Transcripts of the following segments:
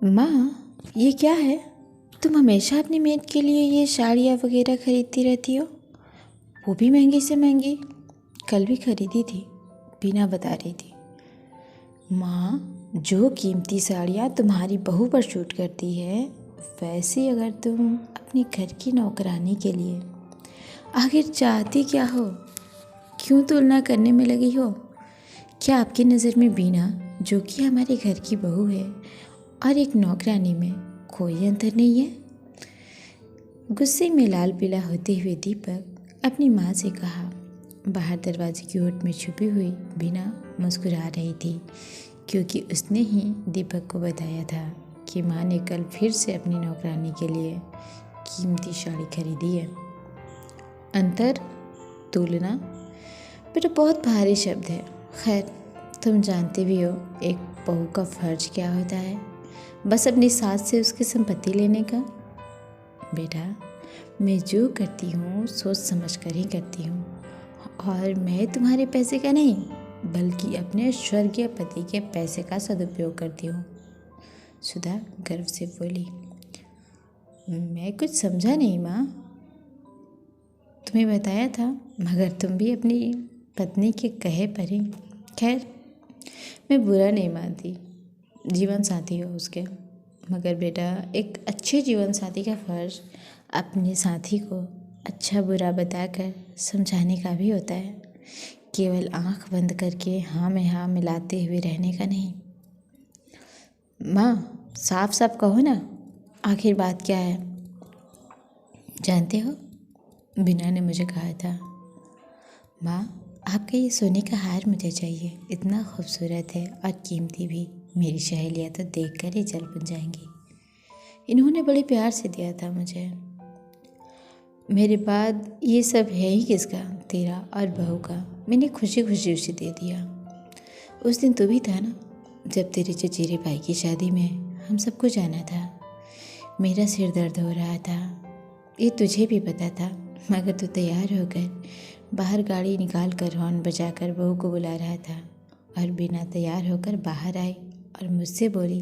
माँ, ये क्या है? तुम हमेशा अपनी मेड के लिए ये साड़ियाँ वगैरह खरीदती रहती हो, वो भी महंगी से महंगी। कल भी खरीदी थी, बीना बता रही थी। माँ, जो कीमती साड़ियाँ तुम्हारी बहू पर सूट करती है, वैसे अगर तुम अपनी घर की नौकरानी के लिए आखिर चाहती क्या हो? क्यों तुलना करने में लगी हो? क्या आपकी नज़र में बीना, जो कि हमारे घर की बहू है, और एक नौकरानी में कोई अंतर नहीं है? गुस्से में लाल पीला होते हुए दीपक अपनी माँ से कहा। बाहर दरवाजे की ओट में छुपी हुई बीना मुस्कुरा रही थी, क्योंकि उसने ही दीपक को बताया था कि माँ ने कल फिर से अपनी नौकरानी के लिए कीमती साड़ी खरीदी है। अंतर, तुलना, बेटा बहुत भारी शब्द है। खैर, तुम जानते भी हो एक बहू का फर्ज क्या होता है, बस अपनी सास से उसकी संपत्ति लेने का। बेटा, मैं जो करती हूँ सोच समझ कर ही करती हूँ, और मैं तुम्हारे पैसे का नहीं बल्कि अपने स्वर्गीय पति के पैसे का सदुपयोग करती हूँ। सुधा गर्व से बोली। मैं कुछ समझा नहीं माँ। तुम्हें बताया था, मगर तुम भी अपनी पत्नी के कहे पर ही। खैर, मैं बुरा नहीं मानती, जीवन साथी हो उसके, मगर बेटा एक अच्छे जीवन साथी का फर्ज अपने साथी को अच्छा बुरा बताकर समझाने का भी होता है, केवल आंख बंद करके हाँ में हाँ मिलाते हुए रहने का नहीं। माँ, साफ साफ कहो ना, आखिर बात क्या है? जानते हो, बीना ने मुझे कहा था, माँ आपका ये सोने का हार मुझे चाहिए, इतना खूबसूरत है और कीमती भी। मेरी सहेलियाँ तो देखकर ही जल बन जाएंगी। इन्होंने बड़े प्यार से दिया था मुझे। मेरे बाद ये सब है ही किसका, तेरा और बहू का। मैंने खुशी खुशी उसे दे दिया। उस दिन तू भी था ना, जब तेरे चचेरे भाई की शादी में हम सबको जाना था। मेरा सिर दर्द हो रहा था, ये तुझे भी पता था, मगर तू तैयार होकर बाहर गाड़ी निकाल कर हॉर्न बजाकर बहू को बुला रहा था, और बिना तैयार होकर बाहर आई और मुझसे बोली,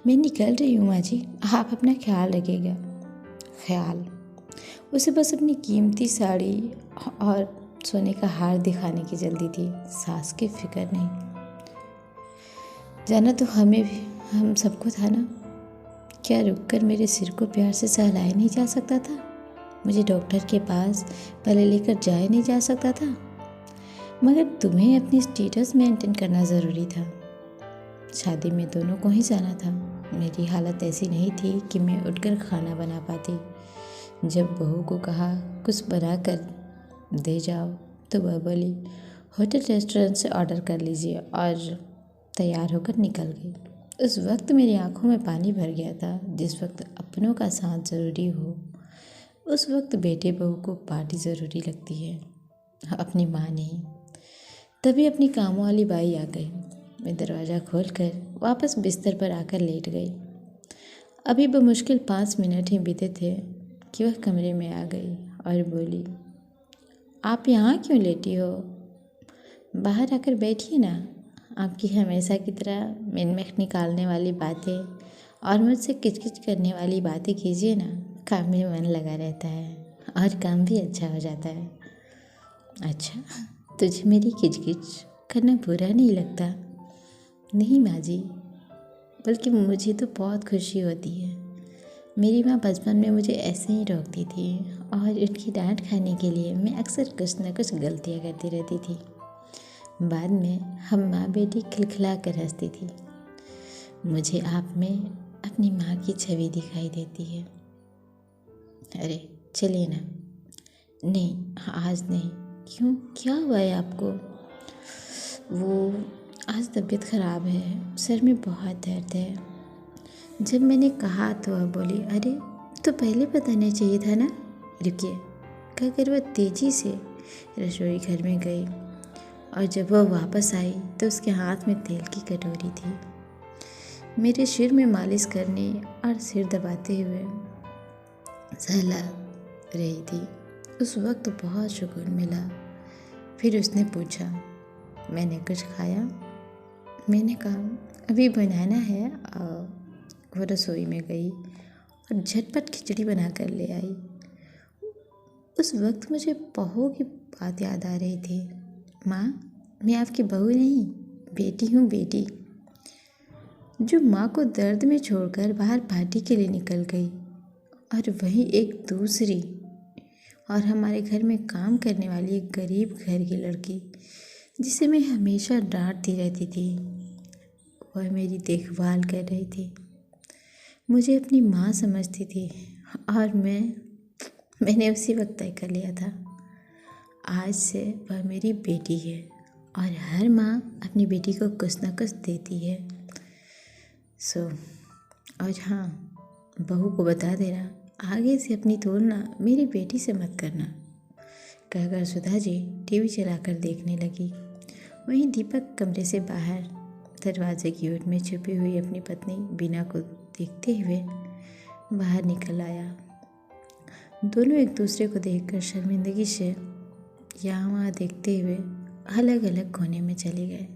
मैं निकल रही हूँ माँ जी, आप अपना ख्याल रखिएगा। ख्याल? उसे बस अपनी कीमती साड़ी और सोने का हार दिखाने की जल्दी थी, सास की फिक्र नहीं। जाना तो हमें भी, हम सबको था ना। क्या रुककर मेरे सिर को प्यार से सहलाया नहीं जा सकता था? मुझे डॉक्टर के पास पहले लेकर जाया नहीं जा सकता था? मगर तुम्हें अपनी स्टेटस मेंटेन करना ज़रूरी था। शादी में दोनों को ही जाना था। मेरी हालत ऐसी नहीं थी कि मैं उठकर खाना बना पाती। जब बहू को कहा कुछ बना कर दे जाओ, तो वह बोली होटल रेस्टोरेंट से ऑर्डर कर लीजिए, और तैयार होकर निकल गई। उस वक्त मेरी आंखों में पानी भर गया था। जिस वक्त अपनों का साथ ज़रूरी हो, उस वक्त बेटे बहू को पार्टी ज़रूरी लगती है, अपनी माँ नहीं। तभी अपनी कामों वाली बाई आ गई। मैं दरवाज़ा खोलकर वापस बिस्तर पर आकर लेट गई। अभी बमुश्किल 5 मिनट ही बीते थे कि वह कमरे में आ गई और बोली, आप यहाँ क्यों लेटी हो? बाहर आकर बैठिए ना। आपकी हमेशा की तरह मिनमेख निकालने वाली बातें और मुझसे किचकिच करने वाली बातें कीजिए ना, काम में मन लगा रहता है और काम भी अच्छा हो जाता है। अच्छा, तुझे मेरी किचकिच करना बुरा नहीं लगता? नहीं माँ जी, बल्कि मुझे तो बहुत खुशी होती है। मेरी माँ बचपन में मुझे ऐसे ही रोकती थी, और उनकी डांट खाने के लिए मैं अक्सर कुछ न कुछ गलतियाँ करती रहती थी। बाद में हम माँ बेटी खिलखिला कर हंसती थी। मुझे आप में अपनी माँ की छवि दिखाई देती है। अरे चलिए ना। नहीं, आज नहीं। क्यों, क्या हुआ है आपको? वो आज तबीयत ख़राब है, सर में बहुत दर्द है। जब मैंने कहा तो वह बोली, अरे तो पहले बताना चाहिए था ना। रुकिए कहकर वह तेज़ी से रसोई घर में गई, और जब वह वापस आई तो उसके हाथ में तेल की कटोरी थी। मेरे सिर में मालिश करने और सिर दबाते हुए सहला रही थी। उस वक्त बहुत सुकून मिला। फिर उसने पूछा, मैंने कुछ खाया? मैंने कहा, अभी बनाना है। वो रसोई में गई और झटपट खिचड़ी बना कर ले आई। उस वक्त मुझे बहू की बात याद आ रही थी। माँ, मैं आपकी बहू नहीं, बेटी हूँ, बेटी, जो माँ को दर्द में छोड़कर बाहर पार्टी के लिए निकल गई। और वहीं एक दूसरी और हमारे घर में काम करने वाली एक गरीब घर की लड़की, जिसे मैं हमेशा डांटती रहती थी, वह मेरी देखभाल कर रही थी, मुझे अपनी माँ समझती थी। और मैंने उसी वक्त तय कर लिया था, आज से वह मेरी बेटी है और हर माँ अपनी बेटी को कुछ ना कुछ देती है। और हाँ, बहू को बता देना, आगे से अपनी तुलना मेरी बेटी से मत करना, कहकर सुधा जी टीवी चलाकर देखने लगी। वहीं दीपक कमरे से बाहर दरवाजे की ओर में छुपी हुई अपनी पत्नी बीना को देखते हुए बाहर निकल आया। दोनों एक दूसरे को देखकर शर्मिंदगी से यहाँ वहाँ देखते हुए अलग अलग कोने में चले गए।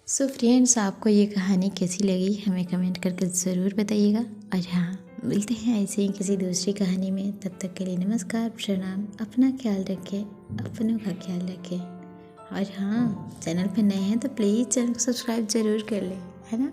सो फ्रेंड्स, आपको ये कहानी कैसी लगी हमें कमेंट करके ज़रूर बताइएगा। और हाँ, मिलते हैं ऐसे ही किसी दूसरी कहानी में। तब तक के लिए नमस्कार, प्रणाम। अपना ख्याल रखें, अपनों का ख्याल रखें। और हाँ, चैनल पर नए हैं तो प्लीज़ चैनल को सब्सक्राइब ज़रूर कर लें, है ना।